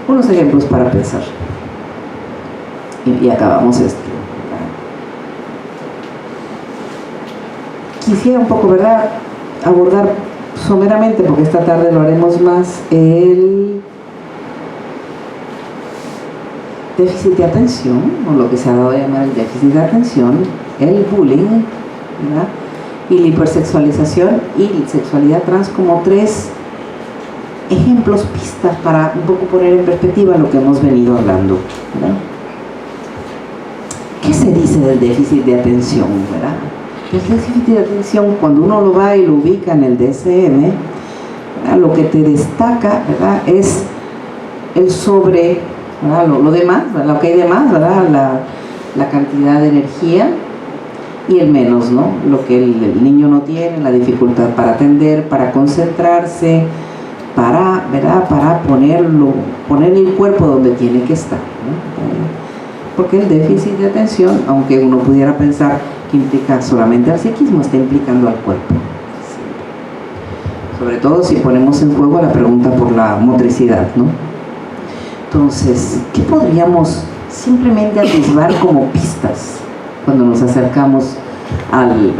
unos ejemplos para pensar. Y acabamos esto. Quisiera un poco, ¿verdad?, abordar someramente, porque esta tarde lo haremos más, el déficit de atención, o lo que se ha dado a llamar el déficit de atención, el bullying, ¿verdad?, y la hipersexualización y la sexualidad trans, como tres ejemplos, pistas para un poco poner en perspectiva lo que hemos venido hablando, ¿verdad? ¿Qué se dice del déficit de atención, verdad? El déficit de atención, cuando uno lo va y lo ubica en el DSM, ¿verdad?, lo que te destaca, ¿verdad?, es el sobre, ¿verdad?, lo demás, ¿verdad?, lo que hay de más, ¿verdad?, la cantidad de energía, y el menos, ¿no?, lo que el niño no tiene, la dificultad para atender, para concentrarse, ¿verdad?, para poner el cuerpo donde tiene que estar, ¿no? Porque el déficit de atención, aunque uno pudiera pensar que implica solamente al psiquismo, está implicando al cuerpo. Sobre todo si ponemos en juego la pregunta por la motricidad, ¿no? Entonces, ¿qué podríamos simplemente atisbar como pistas cuando nos acercamos al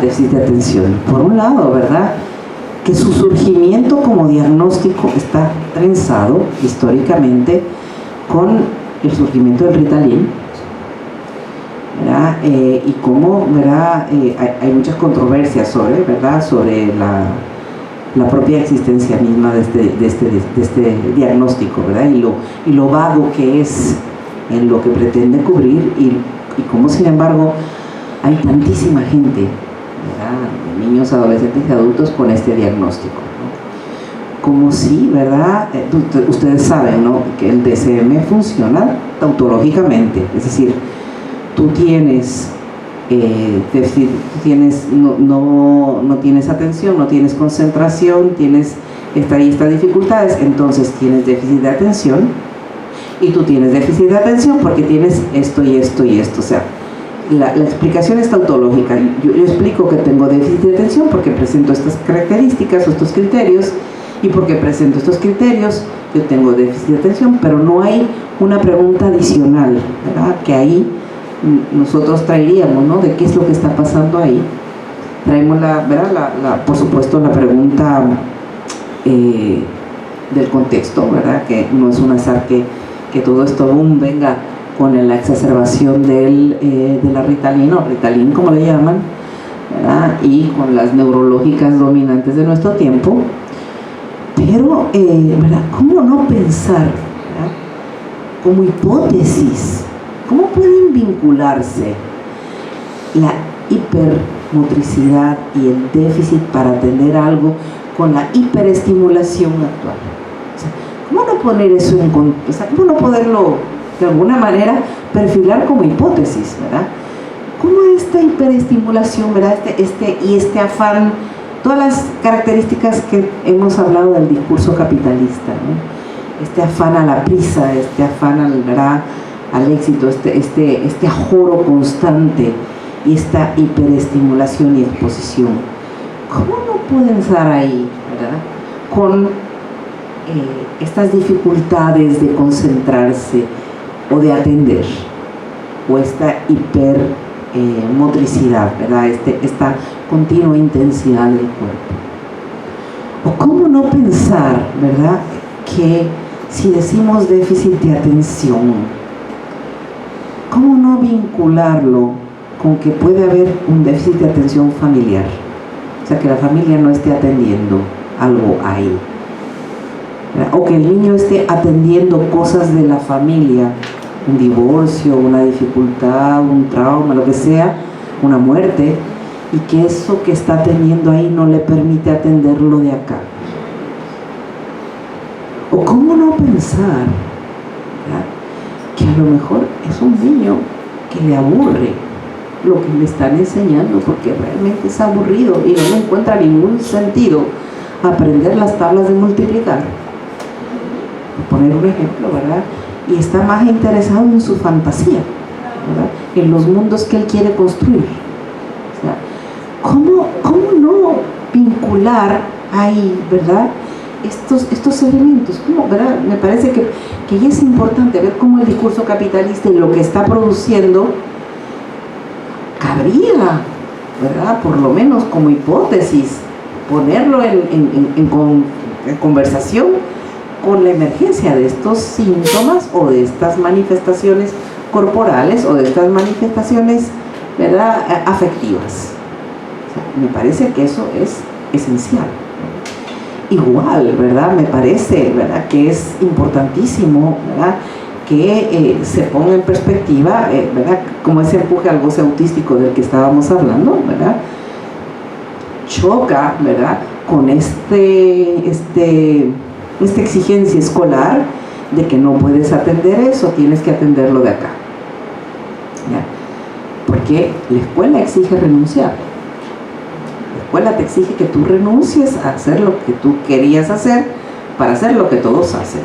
déficit de atención? Por un lado, ¿verdad?, que su surgimiento como diagnóstico está trenzado históricamente con el surgimiento del Ritalin, ¿verdad? Y cómo, ¿verdad?, hay muchas controversias sobre, ¿verdad?, sobre la propia existencia misma de este diagnóstico, ¿verdad?, y lo vago que es en lo que pretende cubrir, y cómo, sin embargo, hay tantísima gente, ¿verdad?, niños, adolescentes y adultos con este diagnóstico, ¿no? Como si, ¿verdad?, ustedes saben, ¿no?, que el DSM funciona tautológicamente, es decir, tú tienes déficit, no tienes atención, no tienes concentración, tienes estas dificultades, entonces tienes déficit de atención, y tú tienes déficit de atención porque tienes esto y esto y esto. O sea, la explicación es tautológica. Yo explico que tengo déficit de atención porque presento estas características o estos criterios, y porque presento estos criterios yo tengo déficit de atención, pero no hay una pregunta adicional, ¿verdad?, que ahí nosotros traeríamos, ¿no?, de qué es lo que está pasando ahí. Traemos por supuesto, la pregunta del contexto, ¿verdad?, que no es un azar que todo esto venga con la exacerbación de la Ritalin, o Ritalin como le llaman, ¿verdad?, y con las neurológicas dominantes de nuestro tiempo. Pero, ¿verdad?, ¿cómo no pensar, ¿verdad?, como hipótesis, cómo pueden vincularse la hipermotricidad y el déficit para atender algo con la hiperestimulación actual? O sea, ¿cómo no poner eso cómo no poderlo de alguna manera perfilar como hipótesis, ¿verdad? ¿Cómo esta hiperestimulación, ¿verdad?, este afán, todas las características que hemos hablado del discurso capitalista, ¿no?, este afán a la prisa, este afán al éxito, este ajoro constante y esta hiperestimulación y exposición, ¿cómo no pueden estar ahí, ¿verdad?, con estas dificultades de concentrarse o de atender, o esta hipermotricidad, ¿verdad?, esta continua intensidad del cuerpo? ¿O cómo no pensar, ¿verdad?, que si decimos déficit de atención, ¿cómo no vincularlo con que puede haber un déficit de atención familiar? O sea, que la familia no esté atendiendo algo ahí, ¿verdad?, o que el niño esté atendiendo cosas de la familia, un divorcio, una dificultad, un trauma, lo que sea, una muerte, y que eso que está atendiendo ahí no le permite atenderlo de acá. O cómo no pensar, ¿verdad?, que a lo mejor es un niño que le aburre lo que le están enseñando, porque realmente es aburrido y no le encuentra ningún sentido aprender las tablas de multiplicar, por poner un ejemplo, ¿verdad?, y está más interesado en su fantasía, ¿verdad?, en los mundos que él quiere construir. O sea, ¿cómo no vincular ahí, ¿verdad?, estos elementos, ¿cómo, verdad? Me parece que ya es importante ver cómo el discurso capitalista y lo que está produciendo cabría, ¿verdad? Por lo menos como hipótesis, ponerlo en conversación con la emergencia de estos síntomas o de estas manifestaciones corporales o de estas manifestaciones, ¿verdad?, afectivas. O sea, me parece que eso es esencial. Igual, ¿verdad?, me parece, ¿verdad?, que es importantísimo, ¿verdad?, que se ponga en perspectiva, ¿verdad?, como ese empuje al goce autístico del que estábamos hablando, ¿verdad?, choca, ¿verdad?, con esta exigencia escolar de que no puedes atender eso, tienes que atenderlo de acá, ¿ya? Porque la escuela exige renunciar. La escuela te exige que tú renuncies a hacer lo que tú querías hacer para hacer lo que todos hacen.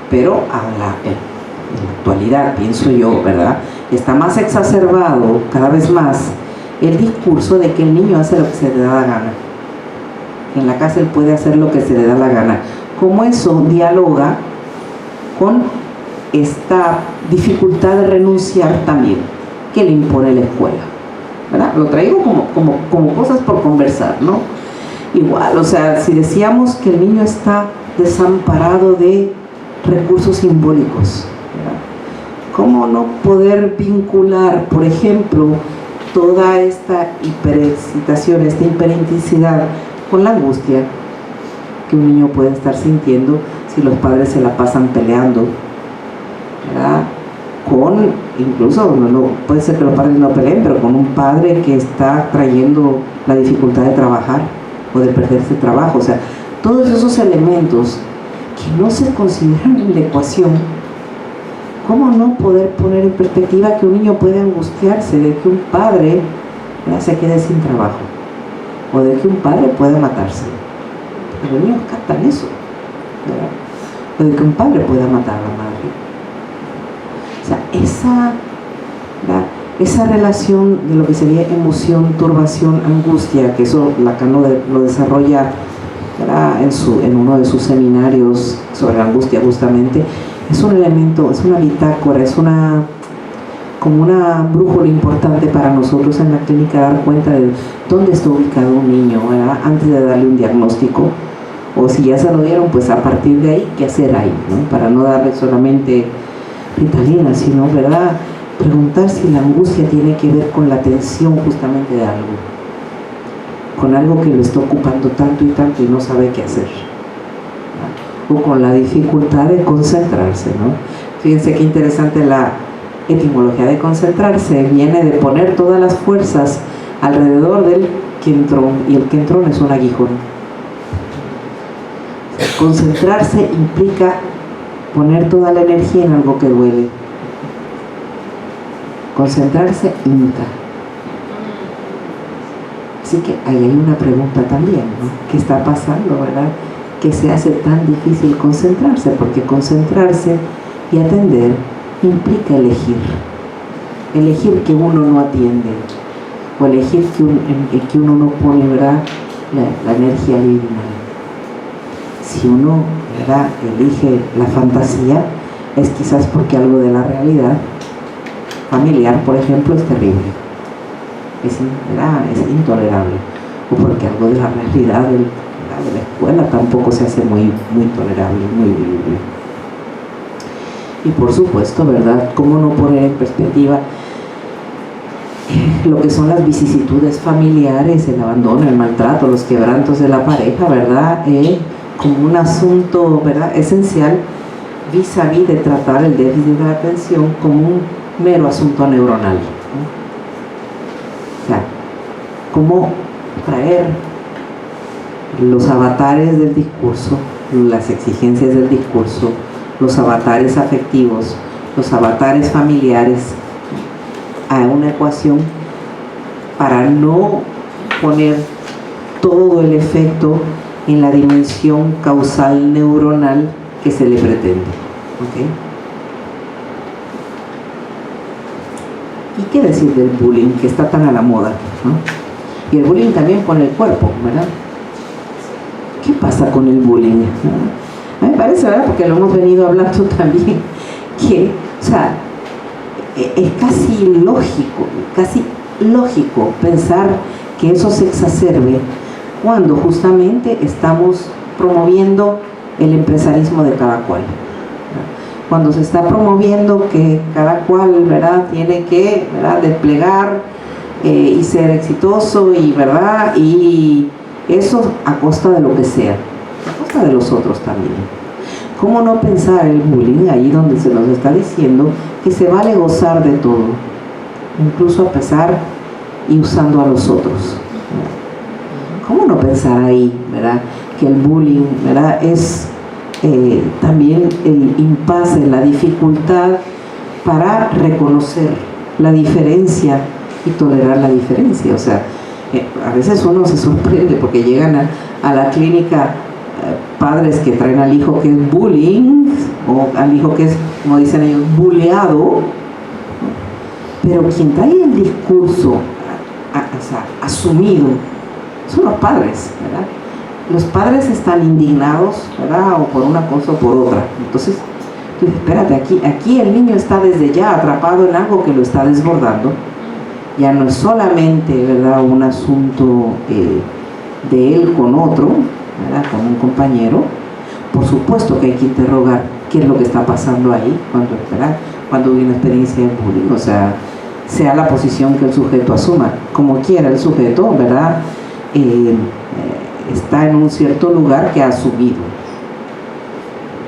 Pero en la actualidad, pienso yo, ¿verdad?, está más exacerbado cada vez más el discurso de que el niño hace lo que se le da la gana. En la casa él puede hacer lo que se le da la gana. ¿Cómo eso dialoga con esta dificultad de renunciar también que le impone la escuela? ¿Verdad? Lo traigo como cosas por conversar, ¿no? Igual, o sea, si decíamos que el niño está desamparado de recursos simbólicos, ¿verdad?, ¿cómo no poder vincular, por ejemplo, toda esta hiperexcitación, esta hiperintensidad con la angustia que un niño puede estar sintiendo si los padres se la pasan peleando, ¿verdad? Con, incluso, no puede ser que los padres no peleen, pero con un padre que está trayendo la dificultad de trabajar o de perderse trabajo. O sea, todos esos elementos que no se consideran en la ecuación, ¿cómo no poder poner en perspectiva que un niño puede angustiarse de que un padre, ¿verdad?, se quede sin trabajo, o de que un padre pueda matarse? Los niños captan eso, ¿verdad? O de que un padre pueda matar a la madre. O sea, esa relación de lo que sería emoción, turbación, angustia, que eso Lacan lo desarrolla, ¿verdad?, en uno de sus seminarios sobre la angustia justamente, es un elemento, es una bitácora, es como una brújula importante para nosotros en la clínica, dar cuenta de dónde está ubicado un niño, ¿verdad?, antes de darle un diagnóstico, o si ya se lo dieron, pues a partir de ahí, ¿qué hacer ahí?, ¿no? Para no darle solamente Ritalina, sino, ¿verdad?, preguntar si la angustia tiene que ver con la tensión justamente de algo, con algo que lo está ocupando tanto y no sabe qué hacer, ¿no?, o con la dificultad de concentrarse, ¿no? Fíjense qué interesante la etimología de concentrarse, viene de poner todas las fuerzas alrededor del quentrón, y el quentrón es un aguijón. Concentrarse implica poner toda la energía en algo que duele. Concentrarse hinca. Así que ahí hay una pregunta también, ¿no? ¿Qué está pasando, verdad?, que se hace tan difícil concentrarse? Porque concentrarse y atender implica elegir que uno no atiende, o elegir que uno no pone, ¿verdad?, la energía divina. Si uno, ¿verdad?, elige la fantasía, es quizás porque algo de la realidad familiar, por ejemplo, es terrible, ¿verdad?, es intolerable, o porque algo de la realidad de la escuela tampoco se hace muy tolerable, muy vivible. Y por supuesto, ¿verdad?, cómo no poner en perspectiva lo que son las vicisitudes familiares, el abandono, el maltrato, los quebrantos de la pareja, ¿verdad?, como un asunto, ¿verdad?, esencial vis a vis de tratar el déficit de la atención como un mero asunto neuronal, ¿no? O sea, cómo traer los avatares del discurso, las exigencias del discurso, los avatares afectivos, los avatares familiares a una ecuación para no poner todo el efecto en la dimensión causal neuronal que se le pretende, ¿okay? ¿Y qué decir del bullying, que está tan a la moda, ¿no? Y el bullying también pone el cuerpo, ¿verdad? ¿Qué pasa pasa con el bullying, ¿no? A mí me parece, ¿verdad? Porque lo hemos venido hablando también, que, o sea, es casi lógico pensar que eso se exacerbe cuando justamente estamos promoviendo el empresarismo de cada cual. Cuando se está promoviendo que cada cual, ¿verdad?, tiene que, ¿verdad?, desplegar y ser exitoso y, ¿verdad?, y eso a costa de lo que sea, a costa de los otros también. ¿Cómo no pensar el bullying ahí donde se nos está diciendo que se vale gozar de todo, incluso a pesar y usando a los otros? ¿Cómo no pensar ahí, ¿verdad?, que el bullying, ¿verdad?, es también el impasse, la dificultad para reconocer la diferencia y tolerar la diferencia? O sea, a veces uno se sorprende porque llegan a la clínica padres que traen al hijo que es bullying o al hijo que es, como dicen ellos, bulleado, pero quien trae el discurso o sea, asumido son los padres, ¿verdad? Los padres están indignados, ¿verdad?, o por una cosa o por otra. Entonces, espérate, aquí el niño está desde ya atrapado en algo que lo está desbordando. Ya no es solamente, ¿verdad?, un asunto de él con otro, ¿verdad?, con un compañero. Por supuesto que hay que interrogar qué es lo que está pasando ahí cuando hay una experiencia de bullying. O sea la posición que el sujeto asuma, como quiera el sujeto, ¿verdad?, está en un cierto lugar que ha asumido,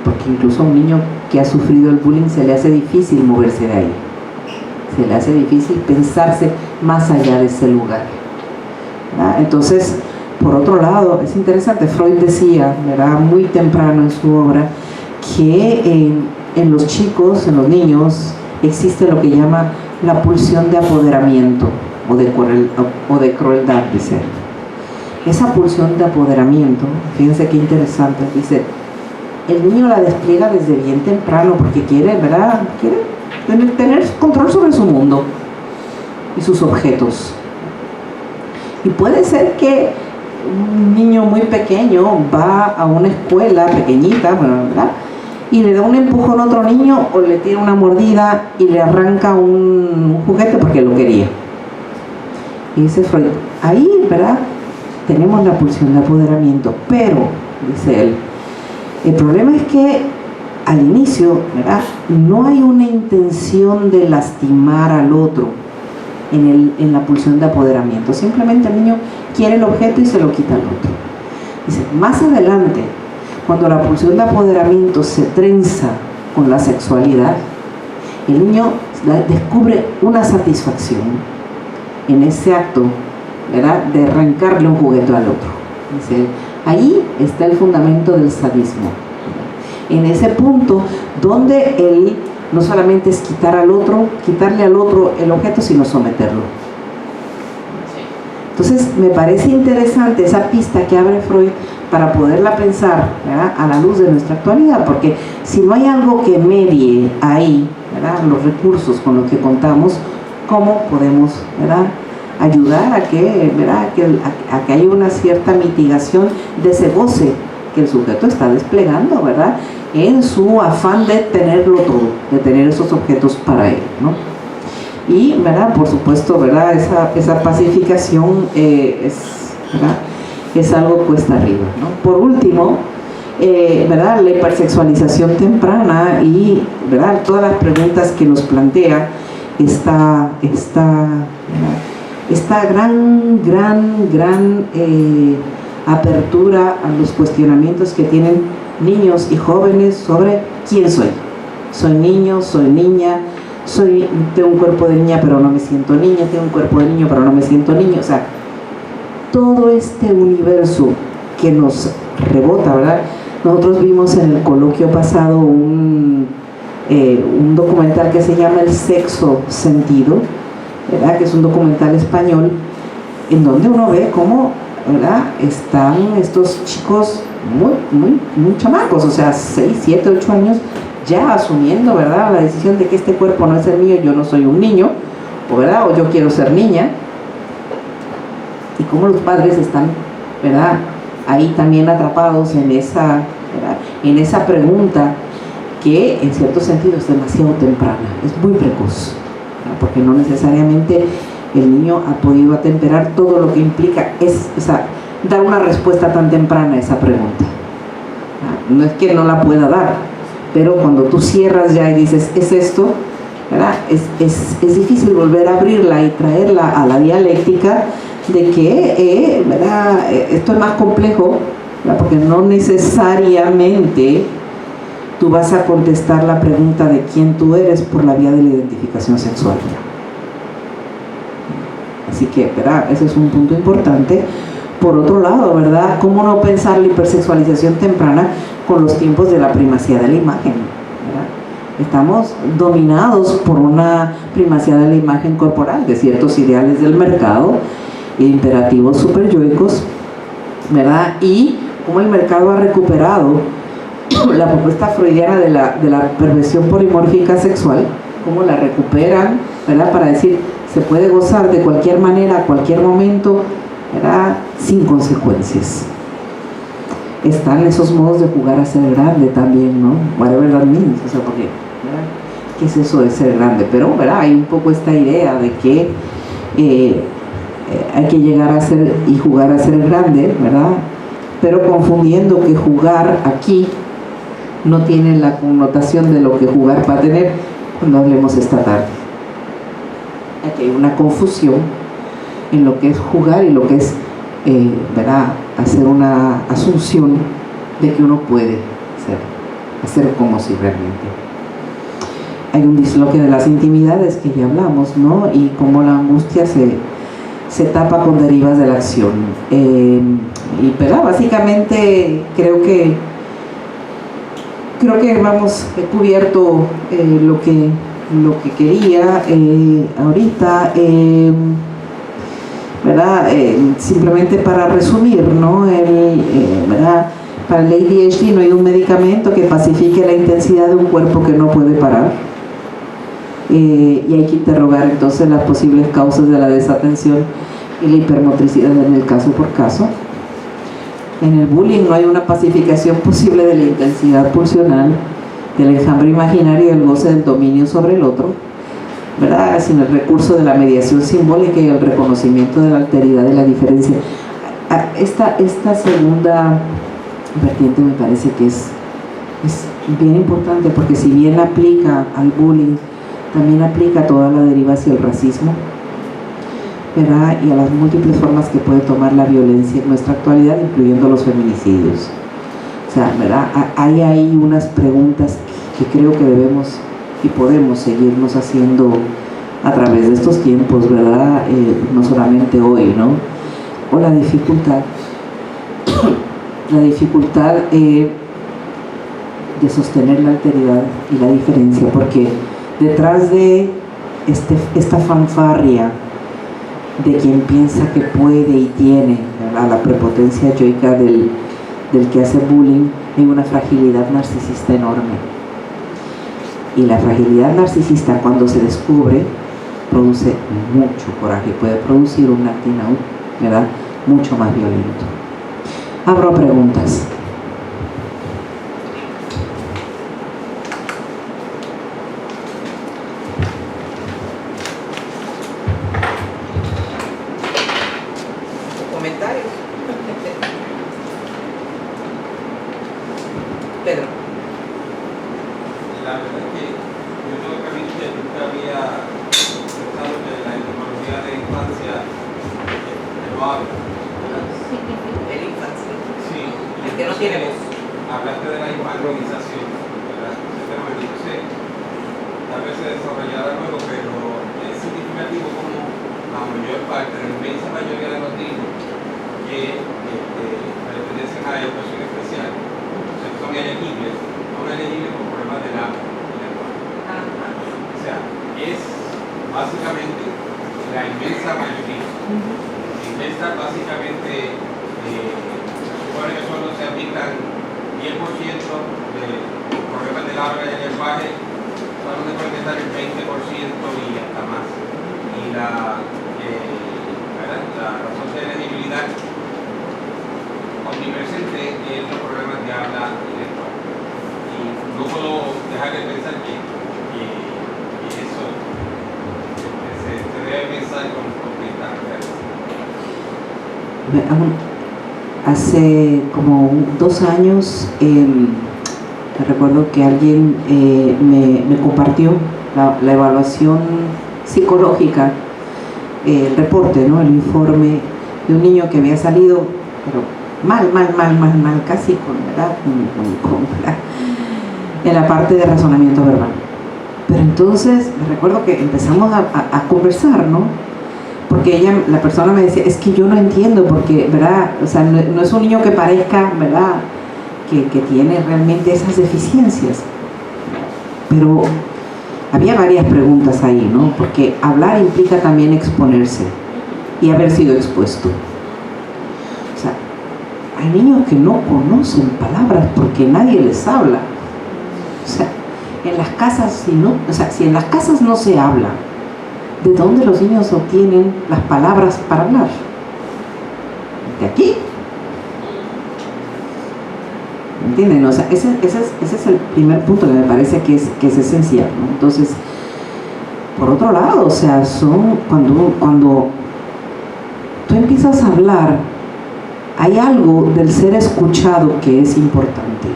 porque incluso a un niño que ha sufrido el bullying se le hace difícil moverse de ahí, se le hace difícil pensarse más allá de ese lugar, ¿verdad? Entonces, por otro lado, es interesante, Freud decía, ¿verdad?, muy temprano en su obra, que en los chicos, en los niños, existe lo que llama la pulsión de apoderamiento o de crueldad, dice él. Esa pulsión de apoderamiento, fíjense qué interesante, dice, el niño la despliega desde bien temprano porque quiere, ¿verdad?, quiere tener control sobre su mundo y sus objetos. Y puede ser que un niño muy pequeño va a una escuela pequeñita, ¿verdad?, y le da un empujón a otro niño o le tira una mordida y le arranca un juguete porque lo quería. Y dice Freud, ahí, ¿verdad?, tenemos la pulsión de apoderamiento, pero, dice él, el problema es que al inicio, ¿verdad?, no hay una intención de lastimar al otro en la pulsión de apoderamiento. Simplemente el niño quiere el objeto y se lo quita al otro. Dice, más adelante, cuando la pulsión de apoderamiento se trenza con la sexualidad, el niño descubre una satisfacción en ese acto, ¿verdad?, de arrancarle un juguete al otro. Dice, ahí está el fundamento del sadismo. En ese punto donde él no solamente es quitarle al otro el objeto, sino someterlo. Entonces, me parece interesante esa pista que abre Freud para poderla pensar, ¿verdad?, a la luz de nuestra actualidad, porque si no hay algo que medie ahí, ¿verdad?, los recursos con los que contamos, ¿cómo podemos, ¿verdad?, ayudar a que, ¿verdad?, a que haya una cierta mitigación de ese goce que el sujeto está desplegando, ¿verdad?, en su afán de tenerlo todo, de tener esos objetos para él, ¿no? Y, ¿verdad?, por supuesto, ¿verdad?, esa pacificación ¿verdad?, es algo cuesta arriba, ¿no? Por último, ¿verdad?, la hipersexualización temprana y, ¿verdad?, todas las preguntas que nos plantea esta gran apertura a los cuestionamientos que tienen niños y jóvenes sobre quién soy. Soy niño, soy niña, tengo un cuerpo de niña pero no me siento niña, tengo un cuerpo de niño pero no me siento niño. O sea, todo este universo que nos rebota, ¿verdad? Nosotros vimos en el coloquio pasado un documental que se llama El sexo sentido, ¿verdad?, que es un documental español en donde uno ve cómo, ¿verdad?, están estos chicos muy chamacos, o sea, 6, 7, 8 años, ya asumiendo, ¿verdad?, la decisión de que este cuerpo no es el mío, yo no soy un niño, ¿verdad?, o yo quiero ser niña, y cómo los padres están, ¿verdad?, ahí también atrapados en esa, ¿verdad?, en esa pregunta que en cierto sentido es demasiado temprana, es muy precoz, ¿verdad?, porque no necesariamente el niño ha podido atemperar todo lo que implica dar una respuesta tan temprana a esa pregunta. No es que no la pueda dar, pero cuando tú cierras ya y dices, ¿es esto?, ¿verdad?, es difícil volver a abrirla y traerla a la dialéctica de que ¿verdad?, esto es más complejo, ¿verdad?, porque no necesariamente tú vas a contestar la pregunta de quién tú eres por la vía de la identificación sexual. Así que, ¿verdad?, ese es un punto importante. Por otro lado, ¿verdad?, ¿cómo no pensar la hipersexualización temprana con los tiempos de la primacía de la imagen? ¿Verdad? Estamos dominados por una primacía de la imagen corporal, de ciertos ideales del mercado, imperativos superyoicos, ¿verdad? Y cómo el mercado ha recuperado la propuesta freudiana de la perversión polimórfica sexual, cómo la recuperan, ¿verdad?, para decir, se puede gozar de cualquier manera, a cualquier momento, ¿verdad?, sin consecuencias. Están esos modos de jugar a ser grande también, ¿no? Whatever that means, o sea, porque, ¿verdad?, ¿qué es eso de ser grande? Pero, ¿verdad?, hay un poco esta idea de que hay que llegar a ser y jugar a ser grande, ¿verdad?, pero confundiendo que jugar aquí no tiene la connotación de lo que jugar va a tener cuando hablemos esta tarde. Aquí hay una confusión en lo que es jugar y lo que es, ¿verdad?, hacer una asunción de que uno puede hacer como si realmente. Hay un disloque de las intimidades que ya hablamos, ¿no?, y cómo la angustia se tapa con derivas de la acción. Y, ¿verdad?, básicamente creo que he cubierto lo que quería ahorita, ¿verdad? Simplemente para resumir, ¿no? ¿Verdad?, para el ADHD no hay un medicamento que pacifique la intensidad de un cuerpo que no puede parar, y hay que interrogar entonces las posibles causas de la desatención y la hipermotricidad en el caso por caso. En el bullying no hay una pacificación posible de la intensidad pulsional, del enjambre imaginario y el goce del dominio sobre el otro, ¿verdad?, sin el recurso de la mediación simbólica y el reconocimiento de la alteridad y la diferencia. Esta segunda vertiente me parece que es bien importante, porque si bien aplica al bullying, también aplica a toda la deriva hacia el racismo, ¿verdad?, y a las múltiples formas que puede tomar la violencia en nuestra actualidad, incluyendo los feminicidios. O sea, ¿verdad?, hay ahí unas preguntas que creo que debemos y podemos seguirnos haciendo a través de estos tiempos, ¿verdad?, no solamente hoy, ¿no? O la dificultad de sostener la alteridad y la diferencia, porque detrás de esta fanfarria de quien piensa que puede y tiene, ¿verdad?, la prepotencia yoica del que hace bullying, hay una fragilidad narcisista enorme. Y la fragilidad narcisista, cuando se descubre, produce mucho coraje, puede producir un acting out, ¿verdad?, mucho más violento. Abro preguntas. ¿Comentarios? Pedro. La verdad es que yo tengo que admitir que nunca había pensado que la etimología de infancia lo habla, ¿verdad? De la infancia. Sí. El que no tiene voz. Hablaste de la infanilización, ¿verdad? Ese fenómeno, entonces, tal vez se desarrollará luego, pero es significativo como la mayor parte, la inmensa mayoría de los niños que pertenecen a educación especial, son elegibles, son elegibles por problemas de la lenguaje. O sea, es básicamente la inmensa mayoría. Esta básicamente se supone que solo se aplican 10% de problemas del habla y el lenguaje, solamente pueden estar el 20% y hasta más. Y la razón de elegibilidad con Hace como 2 años recuerdo que alguien me compartió la evaluación psicológica, el reporte, ¿no? El informe de un niño que había salido, pero mal, casi ¿verdad? En la parte de razonamiento verbal. Pero entonces me recuerdo que empezamos a conversar, ¿no? Porque la persona me decía, es que yo no entiendo, porque, ¿verdad? O sea, no es un niño que parezca, ¿verdad? Que tiene realmente esas deficiencias. Pero había varias preguntas ahí, ¿no? Porque hablar implica también exponerse y haber sido expuesto. O sea, hay niños que no conocen palabras porque nadie les habla. O sea, en las casas, si en las casas no se habla, ¿de dónde los niños obtienen las palabras para hablar? ¿De aquí? ¿Entienden? O sea, ese es el primer punto que me parece que es esencial, ¿no? Entonces, por otro lado, o sea, cuando tú empiezas a hablar, hay algo del ser escuchado que es importante.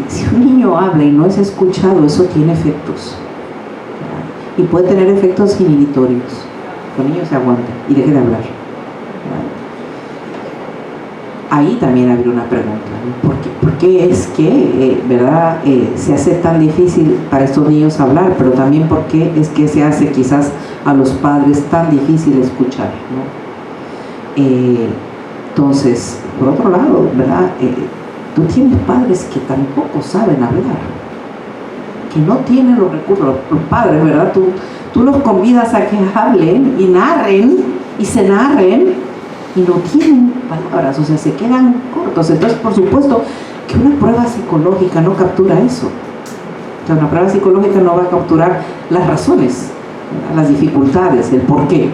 Si un niño habla y no es escuchado, eso tiene efectos. Y puede tener efectos inhibitorios. El niño se aguanta y deje de hablar. Ahí también habría una pregunta, ¿no? ¿Por qué es que ¿verdad? Se hace tan difícil para estos niños hablar? Pero también por qué es que se hace quizás a los padres tan difícil escuchar, ¿no? Entonces, por otro lado, ¿verdad? Tú tienes padres que tampoco saben hablar, que no tienen los recursos, los padres, ¿verdad? Tú los convidas a que hablen y narren y se narren y no tienen palabras, o sea, se quedan cortos. Entonces, por supuesto que una prueba psicológica no captura eso. O sea, una prueba psicológica no va a capturar las razones, las dificultades, el porqué.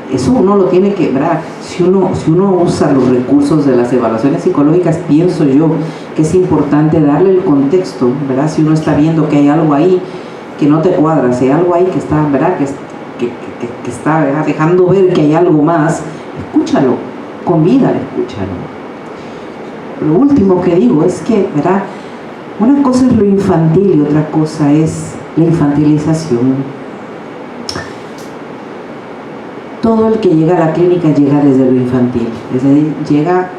Eso uno lo tiene que, ¿verdad? Si uno usa los recursos de las evaluaciones psicológicas, pienso yo que es importante darle el contexto, ¿verdad? Si uno está viendo que hay algo ahí que no te cuadra, si hay algo ahí que está, ¿verdad? Que está, ¿verdad? Dejando ver que hay algo más, escúchalo, convídale, escúchalo. Lo último que digo es que, ¿verdad? Una cosa es lo infantil y otra cosa es la infantilización. Todo el que llega a la clínica llega desde lo infantil, es decir, llega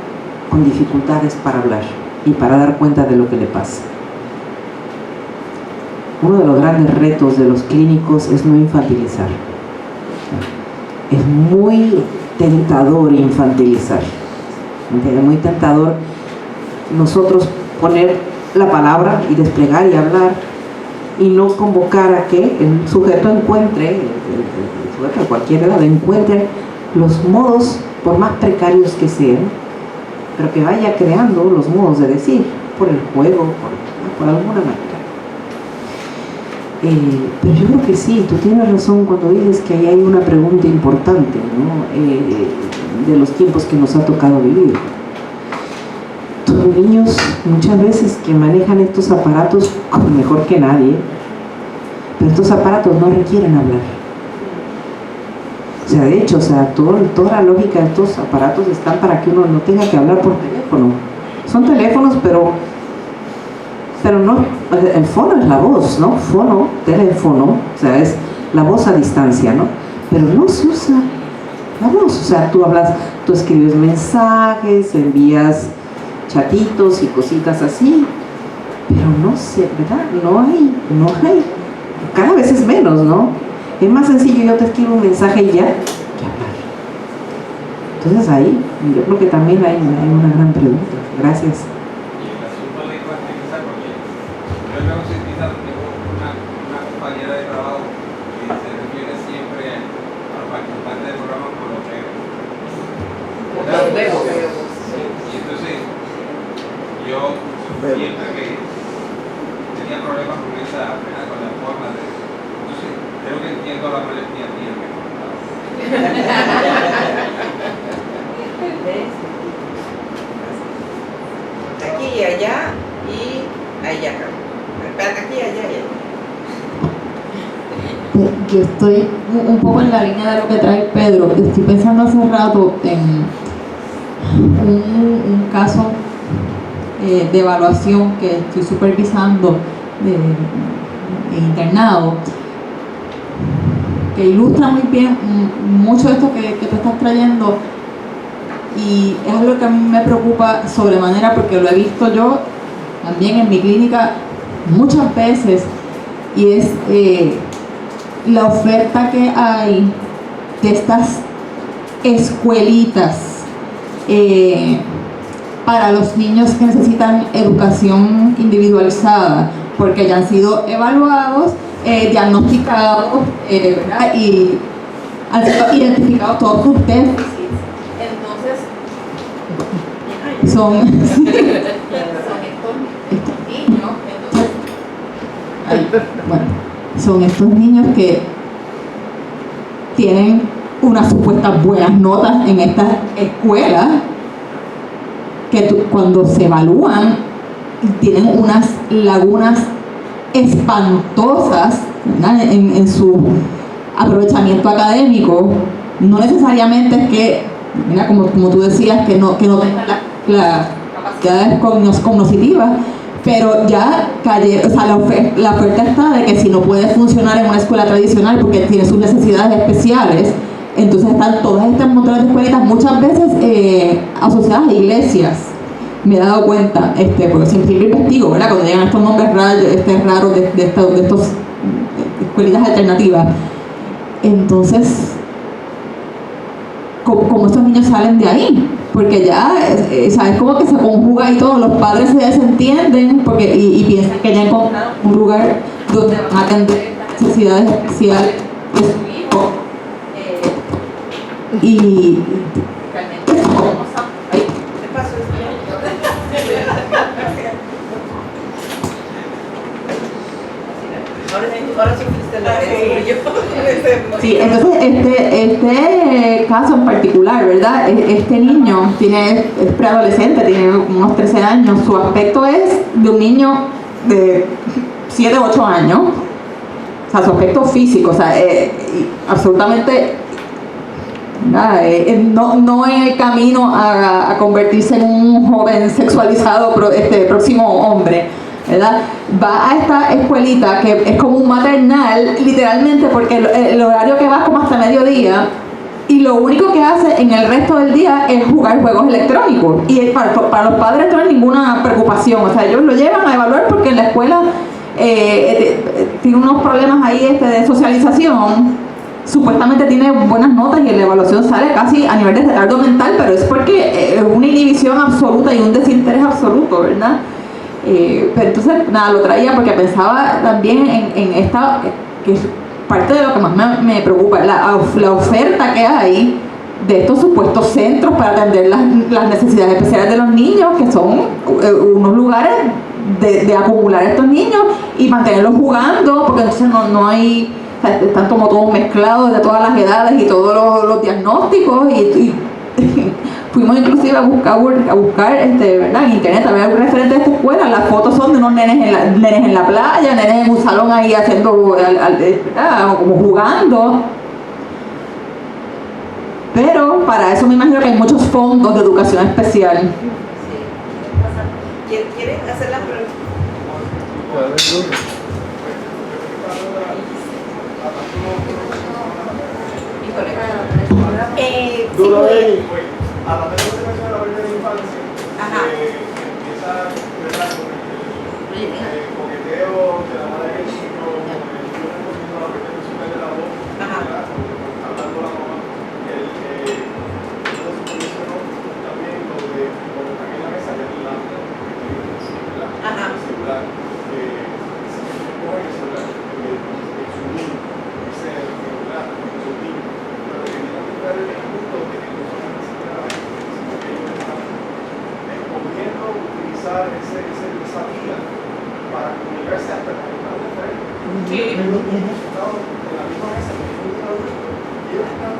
con dificultades para hablar y para dar cuenta de lo que le pasa. Uno de los grandes retos de los clínicos es no infantilizar. Es muy tentador infantilizar. Es muy tentador nosotros poner la palabra y desplegar y hablar y no convocar a que el sujeto encuentre, el sujeto de cualquier edad, encuentre los modos, por más precarios que sean, pero que vaya creando los modos de decir, por el juego, por alguna manera. Pero yo creo que sí, tú tienes razón cuando dices que ahí hay una pregunta importante, ¿no? De los tiempos que nos ha tocado vivir. Son niños muchas veces que manejan estos aparatos mejor que nadie, pero estos aparatos no requieren hablar. O sea, de hecho, toda la lógica de estos aparatos están para que uno no tenga que hablar por teléfono. Son teléfonos, pero no, el fono es la voz, ¿no? Fono, teléfono, o sea, es la voz a distancia, ¿no? Pero no se usa la voz, o sea, tú escribes mensajes, envías chatitos y cositas así, pero no sé, ¿verdad? No hay, cada vez es menos, ¿no? Es más sencillo, yo te escribo un mensaje y ya, que hablar. Entonces ahí, yo creo que también hay una gran pregunta. Gracias. Y el asunto de infantilizar, porque yo me he concientizado, tengo una compañera de trabajo que se refiere siempre a los participantes del programa por lo que y entonces yo siempre que tenía problemas con esa, con la forma de, entonces creo que entiendo la molestia mía que aquí y allá y allá acá. Aquí y allá y allá. Yo estoy un poco en la línea de lo que trae Pedro. Estoy pensando hace rato en un caso de evaluación que estoy supervisando de internado, que ilustra muy bien mucho de esto que tú estás trayendo, y es algo que a mí me preocupa sobremanera porque lo he visto yo también en mi clínica muchas veces, y es la oferta que hay de estas escuelitas para los niños que necesitan educación individualizada, porque ya han sido evaluados, diagnosticados, ¿verdad? Y han sido identificados todos sus déficits. Entonces, son estos niños, son estos niños que tienen unas supuestas buenas notas en estas escuelas, que cuando se evalúan tienen unas lagunas espantosas, ¿verdad? En su aprovechamiento académico. No necesariamente es que, mira, como tú decías, que no tengan las capacidades cognitivas, pero ya o sea, la oferta está de que si no puede funcionar en una escuela tradicional porque tiene sus necesidades especiales, entonces están todas estas montones de escuelitas, muchas veces asociadas a iglesias. Me he dado cuenta, porque siempre lo investigo, ¿verdad? Cuando llegan estos nombres raros de estos escuelitas alternativas. Entonces, ¿cómo estos niños salen de ahí? Porque ya, ¿sabes? Como que se conjuga y todo, los padres se desentienden porque, y piensan que ya encontraron un lugar donde van a atender las necesidades especiales de su hijo. Y realmente ¿Qué pasó? Ahora sí fuiste la sí, entonces este caso en particular, ¿verdad? Este niño es preadolescente, tiene unos 13 años, su aspecto es de un niño de 7 u 8 años, o sea, su aspecto físico, o sea, absolutamente nada, no en el camino a convertirse en un joven sexualizado próximo hombre, ¿verdad? Va a esta escuelita que es como un maternal, literalmente, porque el horario que va es como hasta mediodía, y lo único que hace en el resto del día es jugar juegos electrónicos. Y para los padres no hay ninguna preocupación, o sea, ellos lo llevan a evaluar porque en la escuela tiene unos problemas ahí de socialización. Supuestamente tiene buenas notas y en la evaluación sale casi a nivel de retardo mental, pero es porque es una inhibición absoluta y un desinterés absoluto, ¿verdad? Pero entonces, nada, lo traía porque pensaba también en esta, que es parte de lo que más me preocupa, la oferta que hay de estos supuestos centros para atender las necesidades especiales de los niños, que son unos lugares de acumular a estos niños y mantenerlos jugando, porque entonces no hay, o sea, están como todos mezclados de todas las edades y todos los diagnósticos, y fuimos inclusive a buscar ¿verdad? En internet a ver algún referente de esta escuela. Las fotos son de unos nenes en la playa, nenes en un salón ahí haciendo, ¿verdad? Como jugando. Pero para eso me imagino que hay muchos fondos de educación especial. ¿Quieren hacer la pregunta? A la vez que se menciona la primera infancia, empieza, ¿verdad?, con el coqueteo de la madre del niño, respondiendo a la parte musical de la voz, ¿verdad?, hablando la mamá. Entonces mencionó también lo de cuando están en la mesa, ya en la el celular, se coge el celular, su niño, dice el celular, su niño, pero que tiene que estar en el punto de que no son pudiendo utilizar esa vía para comunicarse hasta con los padres de frente. Ellos están en la misma mesa que ellos están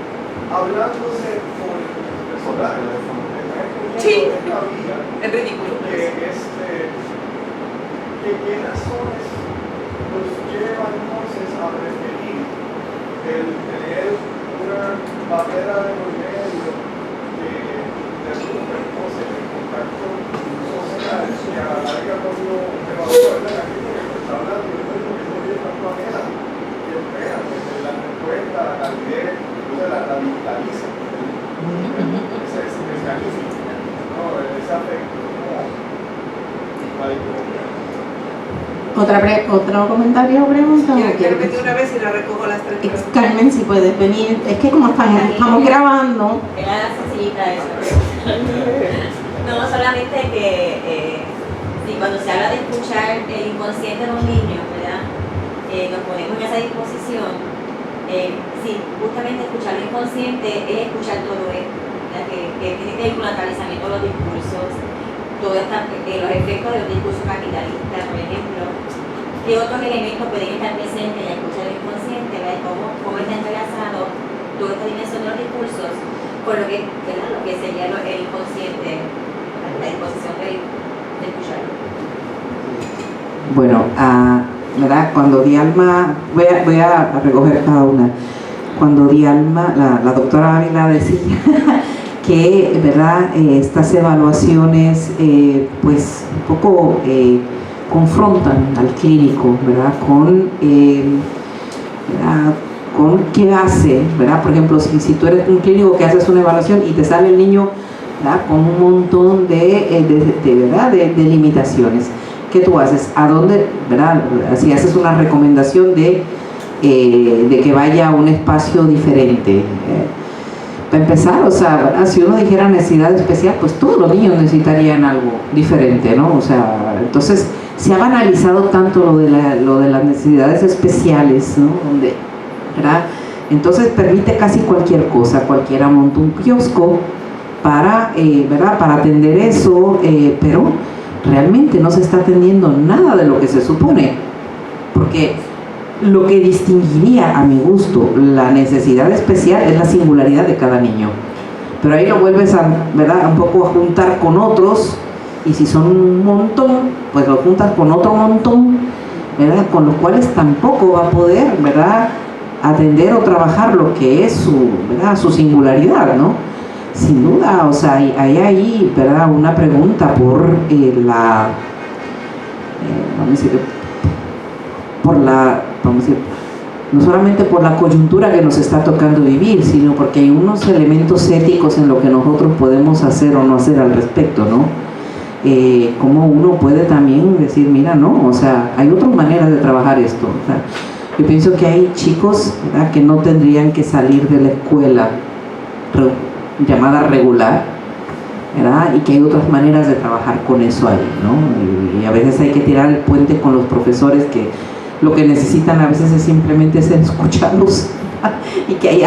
hablándose por el celular. Esta vía Es ridículo. ¿Qué razones los llevan entonces a preferir el tener una barrera de los medios de súper cosas, de contacto social, que a la larga cuando te va a ver aquí, porque está hablando, yo estoy porque no tanto ajena, y espérate, la respuesta, la calidez, la digitaliza, ese mecanismo, ¿no? Ese afecto, ¿Otro comentario o pregunta? Quiero venir una vez y la recojo las 3 horas. Carmen, si puedes venir. Es que como estamos grabando. Era sencillita eso. No, solamente que cuando se habla de escuchar el inconsciente de los niños, ¿verdad? Nos ponemos en esa disposición. Justamente escuchar lo inconsciente es escuchar todo esto, que tiene que ver con el atravesamiento de los discursos, los efectos de los discursos capitalistas, por ejemplo. ¿Qué otros elementos pueden estar presentes en escuchar el inconsciente? ¿Verdad? ¿Cómo está entrelazado toda esta dimensión de los discursos con lo que, ¿verdad? Lo que sería el inconsciente, la disposición de escucharlo? Bueno, ¿verdad? Cuando Dialma, voy a recoger cada una. Cuando Dialma, la doctora Ávila decía que, ¿verdad? Estas evaluaciones, pues, un poco confrontan al clínico, ¿verdad? Con qué hace, ¿verdad? Por ejemplo, si tú eres un clínico que haces una evaluación y te sale el niño, ¿verdad? Con un montón ¿verdad? de limitaciones. ¿Qué tú haces? ¿A dónde, verdad? Si haces una recomendación de que vaya a un espacio diferente. Para empezar, o sea, ¿verdad? Si uno dijera necesidad especial, pues todos los niños necesitarían algo diferente, ¿no? O sea, entonces se ha banalizado tanto lo de las necesidades especiales, ¿no? Donde, ¿verdad? Entonces permite casi cualquier cosa, cualquiera monta un kiosco para, ¿verdad? Para atender eso, pero realmente no se está atendiendo nada de lo que se supone, porque lo que distinguiría a mi gusto la necesidad especial es la singularidad de cada niño, pero ahí lo vuelves a, ¿verdad? Un poco a juntar con otros, y si son un montón, pues lo juntas con otro montón, ¿verdad? Con los cuales tampoco va a poder, ¿verdad? Atender o trabajar lo que es ¿verdad? Su singularidad, ¿no? Sin duda, o sea, hay ahí, ¿verdad? Una pregunta por no solamente por la coyuntura que nos está tocando vivir, sino porque hay unos elementos éticos en lo que nosotros podemos hacer o no hacer al respecto, ¿no? Como uno puede también decir, mira, no, o sea, hay otras maneras de trabajar esto. O sea, yo pienso que hay chicos, ¿verdad? Que no tendrían que salir de la escuela llamada regular, ¿verdad? Y que hay otras maneras de trabajar con eso ahí, ¿no? Y a veces hay que tirar el puente con los profesores, que lo que necesitan a veces es simplemente ser escuchados y que hay